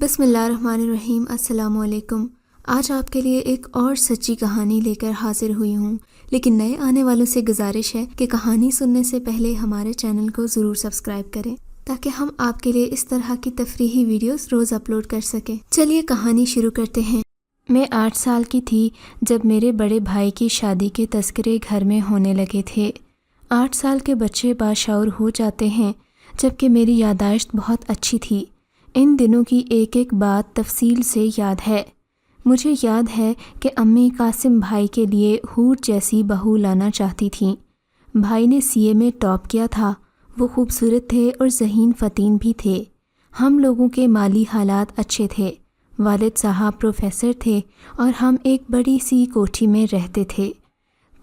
بسم اللہ الرحمن الرحیم۔ السلام علیکم۔ آج آپ کے لیے ایک اور سچی کہانی لے کر حاضر ہوئی ہوں، لیکن نئے آنے والوں سے گزارش ہے کہ کہانی سننے سے پہلے ہمارے چینل کو ضرور سبسکرائب کریں تاکہ ہم آپ کے لیے اس طرح کی تفریحی ویڈیوز روز اپلوڈ کر سکیں۔ چلیے کہانی شروع کرتے ہیں۔ میں 8 سال کی تھی جب میرے بڑے بھائی کی شادی کے تذکرے گھر میں ہونے لگے تھے۔ 8 سال کے بچے باشعور ہو جاتے ہیں، جبکہ میری یادداشت بہت اچھی تھی۔ ان دنوں کی ایک ایک بات تفصیل سے یاد ہے۔ مجھے یاد ہے کہ امی قاسم بھائی کے لیے حور جیسی بہو لانا چاہتی تھیں۔ بھائی نے CA میں ٹاپ کیا تھا، وہ خوبصورت تھے اور ذہین فطین بھی تھے۔ ہم لوگوں کے مالی حالات اچھے تھے، والد صاحب پروفیسر تھے اور ہم ایک بڑی سی کوٹھی میں رہتے تھے۔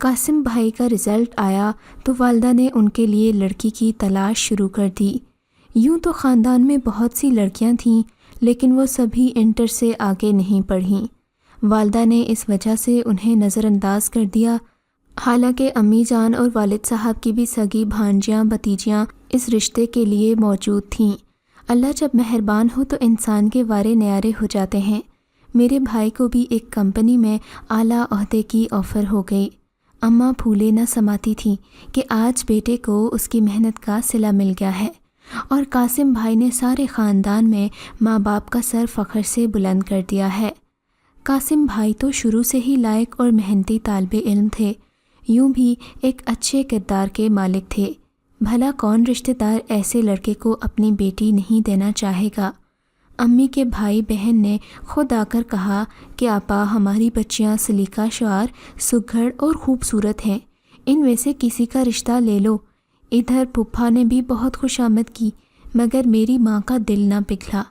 قاسم بھائی کا رزلٹ آیا تو والدہ نے ان کے لیے لڑکی کی تلاش شروع کر دی۔ یوں تو خاندان میں بہت سی لڑکیاں تھیں، لیکن وہ سبھی انٹر سے آگے نہیں پڑھیں۔ والدہ نے اس وجہ سے انہیں نظر انداز کر دیا، حالانکہ امی جان اور والد صاحب کی بھی سگی بھانجیاں بھتیجیاں اس رشتے کے لیے موجود تھیں۔ اللہ جب مہربان ہو تو انسان کے وارے نیارے ہو جاتے ہیں۔ میرے بھائی کو بھی ایک کمپنی میں اعلیٰ عہدے کی آفر ہو گئی۔ اماں پھولے نہ سماتی تھیں کہ آج بیٹے کو اس کی محنت کا صلہ مل گیا ہے، اور قاسم بھائی نے سارے خاندان میں ماں باپ کا سر فخر سے بلند کر دیا ہے۔ قاسم بھائی تو شروع سے ہی لائق اور محنتی طالب علم تھے، یوں بھی ایک اچھے کردار کے مالک تھے۔ بھلا کون رشتہ دار ایسے لڑکے کو اپنی بیٹی نہیں دینا چاہے گا؟ امی کے بھائی بہن نے خود آ کر کہا کہ آپا، ہماری بچیاں سلیقہ شعار، سگھڑ اور خوبصورت ہیں، ان میں سے کسی کا رشتہ لے لو۔ ادھر پھپھا نے بھی بہت خوشامد کی، مگر میری ماں کا دل نہ پگھلا۔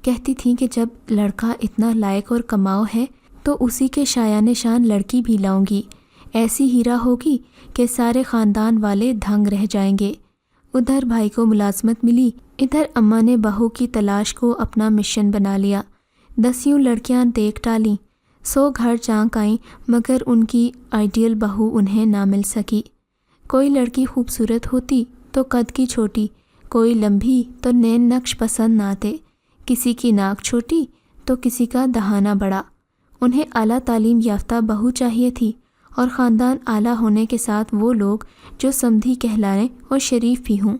کہتی تھیں کہ جب لڑکا اتنا لائق اور کماؤ ہے تو اسی کے شایان شان لڑکی بھی لاؤں گی، ایسی ہیرا ہوگی کہ سارے خاندان والے دھنگ رہ جائیں گے۔ ادھر بھائی کو ملازمت ملی، ادھر اماں نے بہو کی تلاش کو اپنا مشن بنا لیا۔ 10 لڑکیاں دیکھ ڈالیں، 100 گھر جھانک آئیں، مگر ان کی آئیڈیل بہو انہیں نہ مل سکی۔ کوئی لڑکی خوبصورت ہوتی تو قد کی چھوٹی، کوئی لمبی تو نین نقش پسند نہ آتے، کسی کی ناک چھوٹی تو کسی کا دہانہ بڑا۔ انہیں اعلیٰ تعلیم یافتہ بہو چاہیے تھی، اور خاندان اعلیٰ ہونے کے ساتھ وہ لوگ جو سمدھی کہلائیں اور شریف بھی ہوں۔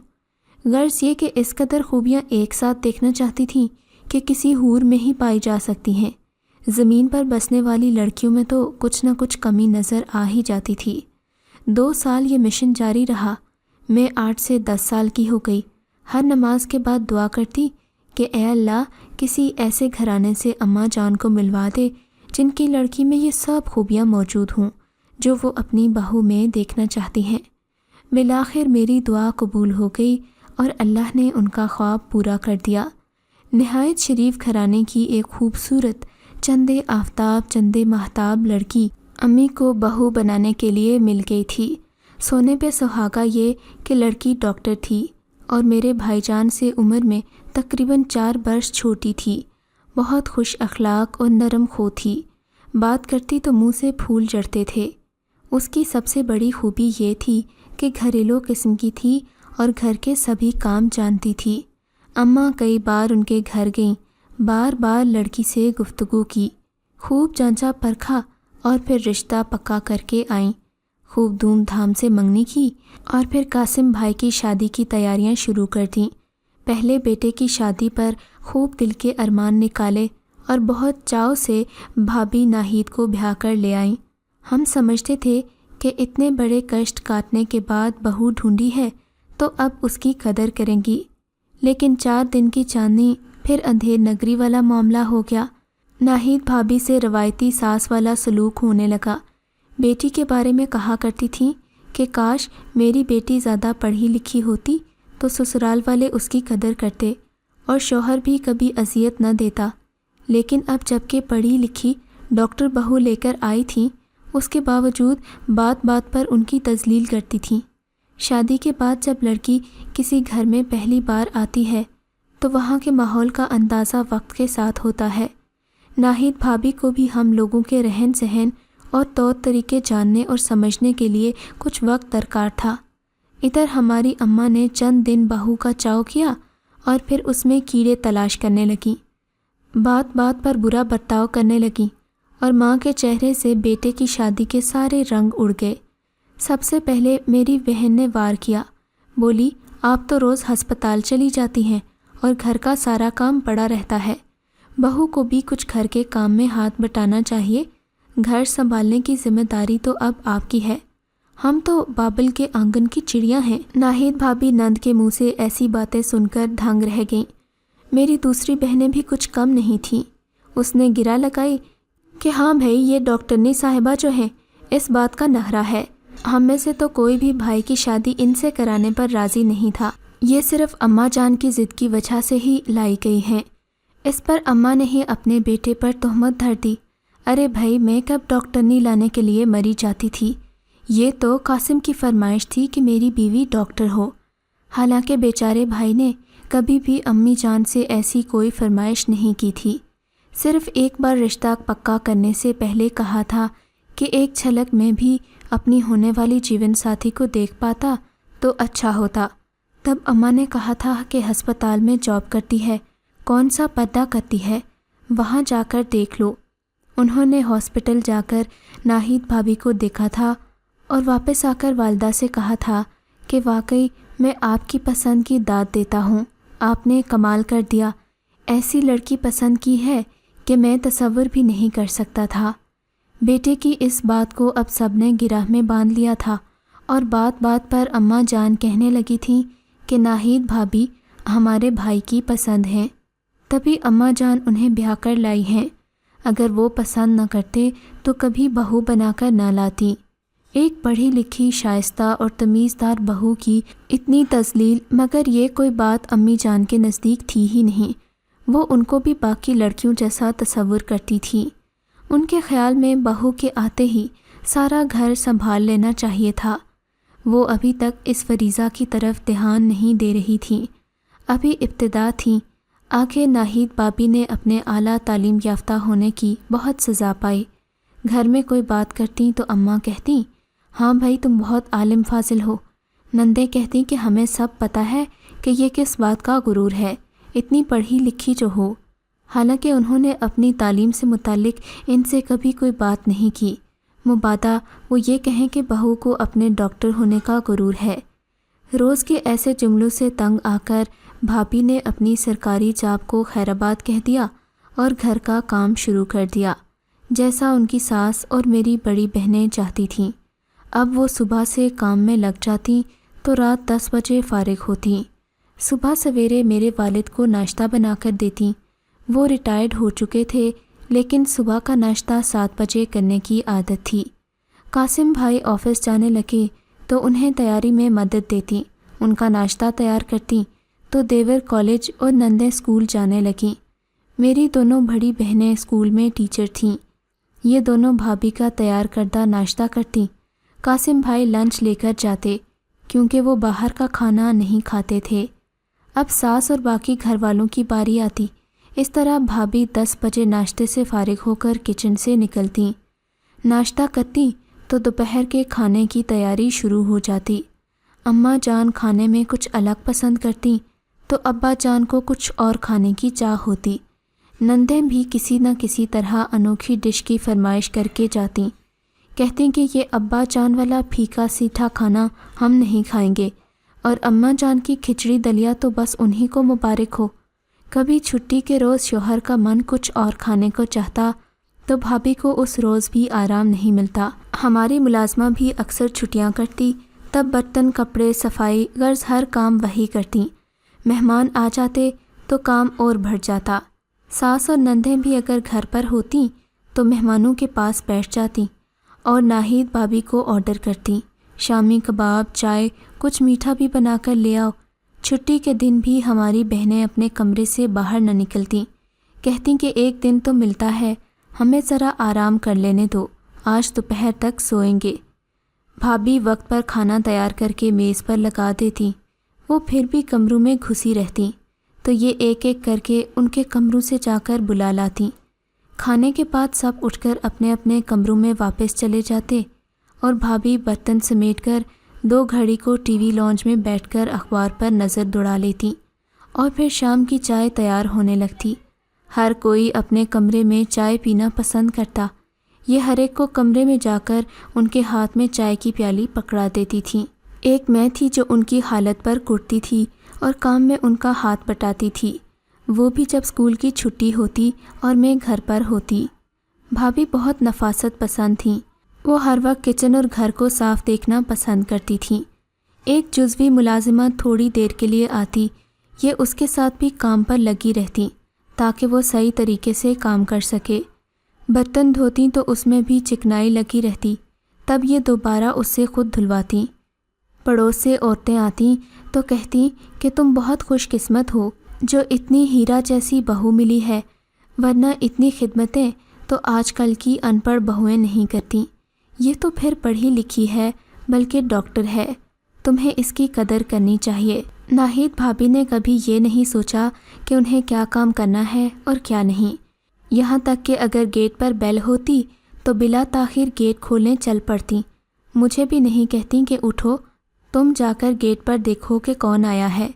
غرض یہ کہ اس قدر خوبیاں ایک ساتھ دیکھنا چاہتی تھیں کہ کسی حور میں ہی پائی جا سکتی ہیں۔ زمین پر بسنے والی لڑکیوں میں تو کچھ نہ کچھ کمی نظر آ ہی جاتی تھی۔ 2 سال یہ مشن جاری رہا۔ میں 8 سے 10 سال کی ہو گئی۔ ہر نماز کے بعد دعا کرتی کہ اے اللہ، کسی ایسے گھرانے سے اماں جان کو ملوا دے جن کی لڑکی میں یہ سب خوبیاں موجود ہوں جو وہ اپنی بہو میں دیکھنا چاہتی ہیں۔ بالآخر میری دعا قبول ہو گئی اور اللہ نے ان کا خواب پورا کر دیا۔ نہایت شریف گھرانے کی ایک خوبصورت چندے آفتاب چندے ماہتاب لڑکی امی کو بہو بنانے کے لیے مل گئی تھی۔ سونے پہ سہاگا یہ کہ لڑکی ڈاکٹر تھی اور میرے بھائی جان سے عمر میں تقریباً 4 برس چھوٹی تھی۔ بہت خوش اخلاق اور نرم خو تھی، بات کرتی تو منہ سے پھول جھڑتے تھے۔ اس کی سب سے بڑی خوبی یہ تھی کہ گھریلو قسم کی تھی اور گھر کے سبھی کام جانتی تھی۔ اماں کئی بار ان کے گھر گئیں، بار بار لڑکی سے گفتگو کی، خوب جانچا پرکھا اور پھر رشتہ پکا کر کے آئیں۔ خوب دھوم دھام سے منگنی کی اور پھر قاسم بھائی کی شادی کی تیاریاں شروع کر دیں۔ پہلے بیٹے کی شادی پر خوب دل کے ارمان نکالے اور بہت چاؤ سے بھابھی ناہید کو بیاہ کر لے آئیں۔ ہم سمجھتے تھے کہ اتنے بڑے کشٹ کاٹنے کے بعد بہو ڈھونڈی ہے تو اب اس کی قدر کریں گی، لیکن 4 دن کی چاندنی پھر اندھیر نگری والا معاملہ ہو گیا۔ ناہید بھابھی سے روایتی ساس والا سلوک ہونے لگا۔ بیٹی کے بارے میں کہا کرتی تھیں کہ کاش میری بیٹی زیادہ پڑھی لکھی ہوتی تو سسرال والے اس کی قدر کرتے اور شوہر بھی کبھی اذیت نہ دیتا، لیکن اب جب کہ پڑھی لکھی ڈاکٹر بہو لے کر آئی تھیں، اس کے باوجود بات بات پر ان کی تذلیل کرتی تھیں۔ شادی کے بعد جب لڑکی کسی گھر میں پہلی بار آتی ہے تو وہاں کے ماحول کا اندازہ وقت کے ساتھ ہوتا ہے۔ ناہید بھابھی کو بھی ہم لوگوں کے رہن سہن اور طور طریقے جاننے اور سمجھنے کے لیے کچھ وقت درکار تھا۔ ادھر ہماری اماں نے چند دن بہو کا چاؤ کیا اور پھر اس میں کیڑے تلاش کرنے لگیں۔ بات بات پر برا برتاؤ کرنے لگیں اور ماں کے چہرے سے بیٹے کی شادی کے سارے رنگ اڑ گئے۔ سب سے پہلے میری بہن نے وار کیا، بولی آپ تو روز ہسپتال چلی جاتی ہیں اور گھر کا سارا کام پڑا رہتا ہے، بہو کو بھی کچھ گھر کے کام میں ہاتھ بٹانا چاہیے، گھر سنبھالنے کی ذمہ داری تو اب آپ کی ہے، ہم تو بابل کے آنگن کی چڑیاں ہیں۔ ناہید بھابی نند کے منہ سے ایسی باتیں سن کر دھنگ رہ گئیں۔ میری دوسری بہنیں بھی کچھ کم نہیں تھیں۔ اس نے گرا لگائی کہ ہاں بھائی، یہ ڈاکٹرنی صاحبہ جو ہیں اس بات کا نہرا ہے، ہم میں سے تو کوئی بھی بھائی کی شادی ان سے کرانے پر راضی نہیں تھا، یہ صرف اماں جان کی ضد کی وجہ سے ہی لائی گئی ہیں۔ اس پر اماں نے ہی اپنے بیٹے پر تہمت دھر دی، ارے بھائی میں کب ڈاکٹرنی لانے کے لیے مری جاتی تھی، یہ تو قاسم کی فرمائش تھی کہ میری بیوی ڈاکٹر ہو۔ حالانکہ بیچارے بھائی نے کبھی بھی امی جان سے ایسی کوئی فرمائش نہیں کی تھی، صرف ایک بار رشتہ پکا کرنے سے پہلے کہا تھا کہ ایک جھلک میں بھی اپنی ہونے والی جیون ساتھی کو دیکھ پاتا تو اچھا ہوتا۔ تب اماں نے کہا تھا کہ ہسپتال میں جاب کرتی ہے، کون سا پردہ کرتی ہے، وہاں جا کر دیکھ لو۔ انہوں نے ہاسپٹل جا کر ناہید بھابی کو دیکھا تھا اور واپس آ کر والدہ سے کہا تھا کہ واقعی میں آپ کی پسند کی داد دیتا ہوں، آپ نے کمال کر دیا، ایسی لڑکی پسند کی ہے کہ میں تصور بھی نہیں کر سکتا تھا۔ بیٹے کی اس بات کو اب سب نے گرہ میں باندھ لیا تھا اور بات بات پر اماں جان کہنے لگی تھیں کہ ناہید بھابی ہمارے بھائی کی پسند ہیں، تبھی اماں جان انہیں بیاہ کر لائی ہیں، اگر وہ پسند نہ کرتے تو کبھی بہو بنا کر نہ لاتی۔ ایک پڑھی لکھی شائستہ اور تمیزدار بہو کی اتنی تذلیل، مگر یہ کوئی بات امی جان کے نزدیک تھی ہی نہیں، وہ ان کو بھی باقی لڑکیوں جیسا تصور کرتی تھی۔ ان کے خیال میں بہو کے آتے ہی سارا گھر سنبھال لینا چاہیے تھا۔ وہ ابھی تک اس فریضہ کی طرف دھیان نہیں دے رہی تھیں، ابھی ابتدا تھی۔ آگے ناہید بابی نے اپنے اعلیٰ تعلیم یافتہ ہونے کی بہت سزا پائی۔ گھر میں کوئی بات کرتی تو اماں کہتی ہاں بھائی تم بہت عالم فاضل ہو، نندے کہتی کہ ہمیں سب پتہ ہے کہ یہ کس بات کا غرور ہے، اتنی پڑھی لکھی جو ہو۔ حالانکہ انہوں نے اپنی تعلیم سے متعلق ان سے کبھی کوئی بات نہیں کی، مبادا وہ یہ کہیں کہ بہو کو اپنے ڈاکٹر ہونے کا غرور ہے۔ روز کے ایسے جملوں سے تنگ آ کر بھابی نے اپنی سرکاری جاب کو خیرآباد کہہ دیا اور گھر کا کام شروع کر دیا، جیسا ان کی ساس اور میری بڑی بہنیں چاہتی تھیں۔ اب وہ صبح سے کام میں لگ جاتی تو رات 10 بجے فارغ ہوتی۔ صبح سویرے میرے والد کو ناشتہ بنا کر دیتی، وہ ریٹائرڈ ہو چکے تھے لیکن صبح کا ناشتہ 7 بجے کرنے کی عادت تھی۔ قاسم بھائی آفس جانے لگے تو انہیں تیاری میں مدد دیتی، ان کا ناشتہ تیار کرتی تو دیور کالج اور نندیں اسکول جانے لگیں۔ میری دونوں بڑی بہنیں اسکول میں ٹیچر تھیں، یہ دونوں بھابی کا تیار کردہ ناشتہ کرتی، قاسم بھائی لنچ لے کر جاتے کیونکہ وہ باہر کا کھانا نہیں کھاتے تھے۔ اب ساس اور باقی گھر والوں کی باری آتی، اس طرح بھابی 10 بجے ناشتے سے فارغ ہو کر کچن سے نکلتی، ناشتہ کرتی تو دوپہر کے کھانے کی تیاری شروع ہو جاتی۔ اماں جان کھانے میں کچھ الگ پسند کرتی تو ابا جان کو کچھ اور کھانے کی چاہ ہوتی، نندیں بھی کسی نہ کسی طرح انوکھی ڈش کی فرمائش کر کے جاتیں، کہتی کہ یہ ابا جان والا پھیکا سیٹھا کھانا ہم نہیں کھائیں گے، اور اماں جان کی کھچڑی دلیا تو بس انہی کو مبارک ہو۔ کبھی چھٹی کے روز شوہر کا من کچھ اور کھانے کو چاہتا تو بھابی کو اس روز بھی آرام نہیں ملتا۔ ہماری ملازمہ بھی اکثر چھٹیاں کرتی، تب برتن کپڑے صفائی غرض ہر کام وہی کرتی، مہمان آ جاتے تو کام اور بڑھ جاتا۔ ساس اور نندیں بھی اگر گھر پر ہوتیں تو مہمانوں کے پاس بیٹھ جاتی اور ناہید بھابی کو آرڈر کرتی، شامی کباب، چائے، کچھ میٹھا بھی بنا کر لے آؤ۔ چھٹی کے دن بھی ہماری بہنیں اپنے کمرے سے باہر نہ نکلتیں، کہتی کہ ایک دن تو ملتا ہے، ہمیں ذرا آرام کر لینے دو، آج دوپہر تک سوئیں گے۔ بھابی وقت پر کھانا تیار کر کے میز پر لگا دیتی، وہ پھر بھی کمروں میں گھسی رہتی تو یہ ایک ایک کر کے ان کے کمروں سے جا کر بلا لاتی۔ کھانے کے بعد سب اٹھ کر اپنے اپنے کمروں میں واپس چلے جاتے اور بھابی برتن سمیٹ کر 2 گھڑی کو ٹی وی لانج میں بیٹھ کر اخبار پر نظر دوڑا لیتی اور پھر شام کی چائے تیار ہونے لگتی۔ ہر کوئی اپنے کمرے میں چائے پینا پسند کرتا۔ یہ ہر ایک کو کمرے میں جا کر ان کے ہاتھ میں چائے کی پیالی پکڑا دیتی تھیں۔ ایک میں تھی جو ان کی حالت پر کٹتی تھی اور کام میں ان کا ہاتھ بٹاتی تھی، وہ بھی جب اسکول کی چھٹی ہوتی اور میں گھر پر ہوتی۔ بھابھی بہت نفاست پسند تھیں، وہ ہر وقت کچن اور گھر کو صاف دیکھنا پسند کرتی تھیں۔ ایک جزوی ملازمہ تھوڑی دیر کے لیے آتی، یہ اس کے ساتھ بھی کام پر لگی رہتی تاکہ وہ صحیح طریقے سے کام کر سکے۔ برتن دھوتی تو اس میں بھی چکنائی لگی رہتی، تب یہ دوبارہ اس سے خود دھلواتی۔ پڑوس سے عورتیں آتیں تو کہتی کہ تم بہت خوش قسمت ہو جو اتنی ہیرا جیسی بہو ملی ہے، ورنہ اتنی خدمتیں تو آج کل کی ان پڑھ بہویں نہیں کرتیں۔ یہ تو پھر پڑھی لکھی ہے، بلکہ ڈاکٹر ہے، تمہیں اس کی قدر کرنی چاہیے۔ ناہید بھابھی نے کبھی یہ نہیں سوچا کہ انہیں کیا کام کرنا ہے اور کیا نہیں، یہاں تک کہ اگر گیٹ پر بیل ہوتی تو بلا تاخیر گیٹ کھولنے چل پڑتی۔ مجھے بھی نہیں کہتی کہ اٹھو، تم جا کر گیٹ پر دیکھو کہ کون آیا ہے۔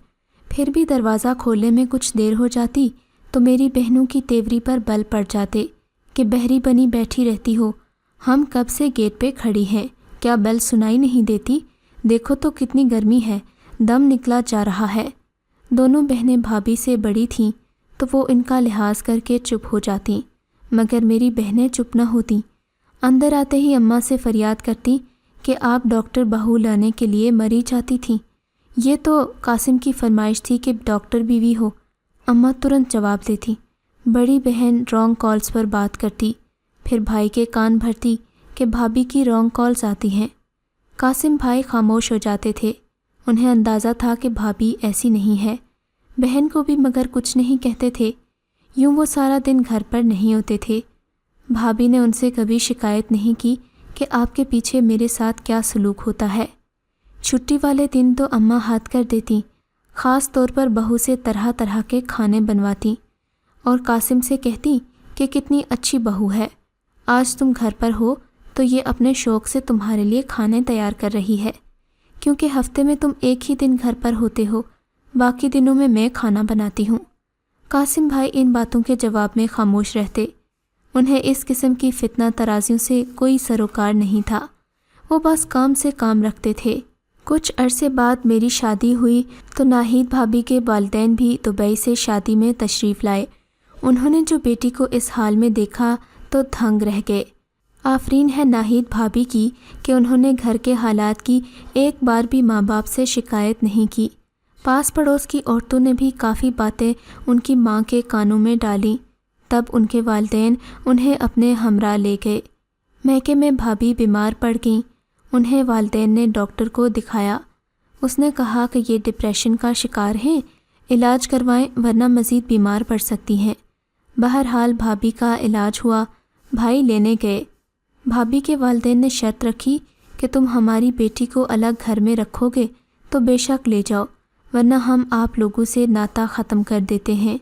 پھر بھی دروازہ کھولنے میں کچھ دیر ہو جاتی تو میری بہنوں کی تیوری پر بل پڑ جاتے کہ بہری بنی بیٹھی رہتی ہو، ہم کب سے گیٹ پہ کھڑی ہیں، کیا بیل سنائی نہیں دیتی؟ دیکھو تو کتنی گرمی ہے، دم نکلا جا رہا ہے۔ دونوں بہنیں بھابھی سے بڑی تھیں تو وہ ان کا لحاظ کر کے چپ ہو جاتیں، مگر میری بہنیں چپ نہ ہوتیں۔ اندر آتے ہی اماں سے فریاد کرتی کہ آپ ڈاکٹر بہو لانے کے لیے مری جاتی تھیں، یہ تو قاسم کی فرمائش تھی کہ ڈاکٹر بیوی ہو۔ اماں ترنت جواب دیتی، بڑی بہن رانگ کالز پر بات کرتی، پھر بھائی کے کان بھرتی کہ بھابھی کی رانگ کالز آتی ہیں۔ قاسم بھائی خاموش ہو جاتے تھے، انہیں اندازہ تھا کہ بھابھی ایسی نہیں ہے، بہن کو بھی مگر کچھ نہیں کہتے تھے، یوں وہ سارا دن گھر پر نہیں ہوتے تھے۔ بھابھی نے ان سے کبھی شکایت نہیں کی کہ آپ کے پیچھے میرے ساتھ کیا سلوک ہوتا ہے۔ چھٹی والے دن تو اماں ہاتھ کر دیتی، خاص طور پر بہو سے طرح طرح کے کھانے بنواتی اور قاسم سے کہتی کہ کتنی اچھی بہو ہے، آج تم گھر پر ہو تو یہ اپنے شوق سے تمہارے لیے کھانے تیار کر رہی ہے، کیونکہ ہفتے میں تم ایک ہی دن گھر پر ہوتے ہو، باقی دنوں میں کھانا بناتی ہوں۔ قاسم بھائی ان باتوں کے جواب میں خاموش رہتے، انہیں اس قسم کی فتنہ ترازیوں سے کوئی سروکار نہیں تھا، وہ بس کام سے کام رکھتے تھے۔ کچھ عرصے بعد میری شادی ہوئی تو ناہید بھابھی کے والدین بھی دبئی سے شادی میں تشریف لائے۔ انہوں نے جو بیٹی کو اس حال میں دیکھا تو دھنگ رہ گئے۔ آفرین ہے ناہید بھابھی کی کہ انہوں نے گھر کے حالات کی ایک بار بھی ماں باپ سے شکایت نہیں کی۔ پاس پڑوس کی عورتوں نے بھی کافی باتیں ان کی ماں کے کانوں میں ڈالیں، تب ان کے والدین انہیں اپنے ہمراہ لے گئے۔ میکے میں بھابھی بیمار پڑ گئیں، انہیں والدین نے ڈاکٹر کو دکھایا، اس نے کہا کہ یہ ڈپریشن کا شکار ہیں، علاج کروائیں ورنہ مزید بیمار پڑ سکتی ہیں۔ بہرحال بھابھی کا علاج ہوا، بھائی لینے گئے۔ بھابھی کے والدین نے شرط رکھی کہ تم ہماری بیٹی کو الگ گھر میں رکھو گے تو بے شک لے جاؤ، ورنہ ہم آپ لوگوں سے ناطہ ختم کر دیتے ہیں۔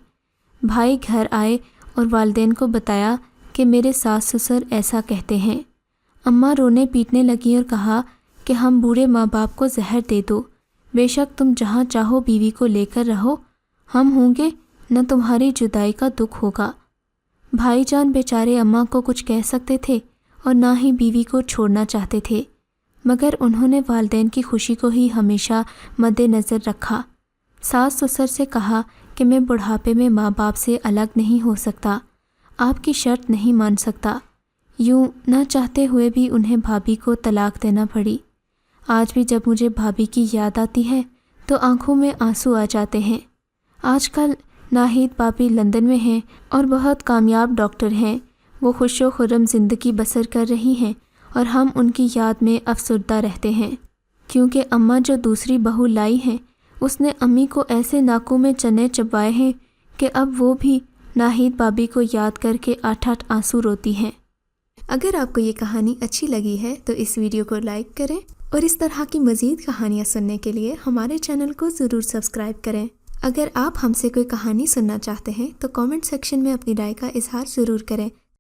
بھائی گھر آئے اور والدین کو بتایا کہ میرے ساس سسر ایسا کہتے ہیں۔ اماں رونے پیٹنے لگیں اور کہا کہ ہم بوڑھے ماں باپ کو زہر دے دو، بے شک تم جہاں چاہو بیوی کو لے کر رہو، ہم ہوں گے، نہ تمہاری جدائی کا دکھ ہوگا۔ بھائی جان بیچارے اماں کو کچھ کہہ سکتے تھے اور نہ ہی بیوی کو چھوڑنا چاہتے تھے، مگر انہوں نے والدین کی خوشی کو ہی ہمیشہ مد نظر رکھا۔ ساس سسر سے کہا کہ میں بڑھاپے میں ماں باپ سے الگ نہیں ہو سکتا، آپ کی شرط نہیں مان سکتا۔ یوں نہ چاہتے ہوئے بھی انہیں بھابھی کو طلاق دینا پڑی۔ آج بھی جب مجھے بھابھی کی یاد آتی ہے تو آنکھوں میں آنسو آ جاتے ہیں۔ آج کل ناہید بھابھی لندن میں ہیں اور بہت کامیاب ڈاکٹر ہیں، وہ خوش و خرم زندگی بسر کر رہی ہیں اور ہم ان کی یاد میں افسردہ رہتے ہیں، کیونکہ اماں جو دوسری بہو لائی ہیں اس نے امی کو ایسے ناکوں میں چنے چبائے ہیں کہ اب وہ بھی ناہید بھابھی کو یاد کر کے آٹھ آٹھ آنسو روتی ہیں۔ اگر آپ کو یہ کہانی اچھی لگی ہے تو اس ویڈیو کو لائک کریں اور اس طرح کی مزید کہانیاں سننے کے لیے ہمارے چینل کو ضرور سبسکرائب کریں۔ اگر آپ ہم سے کوئی کہانی سننا چاہتے ہیں تو کامنٹ سیکشن میں اپنی رائے کا اظہار ضرور کریں۔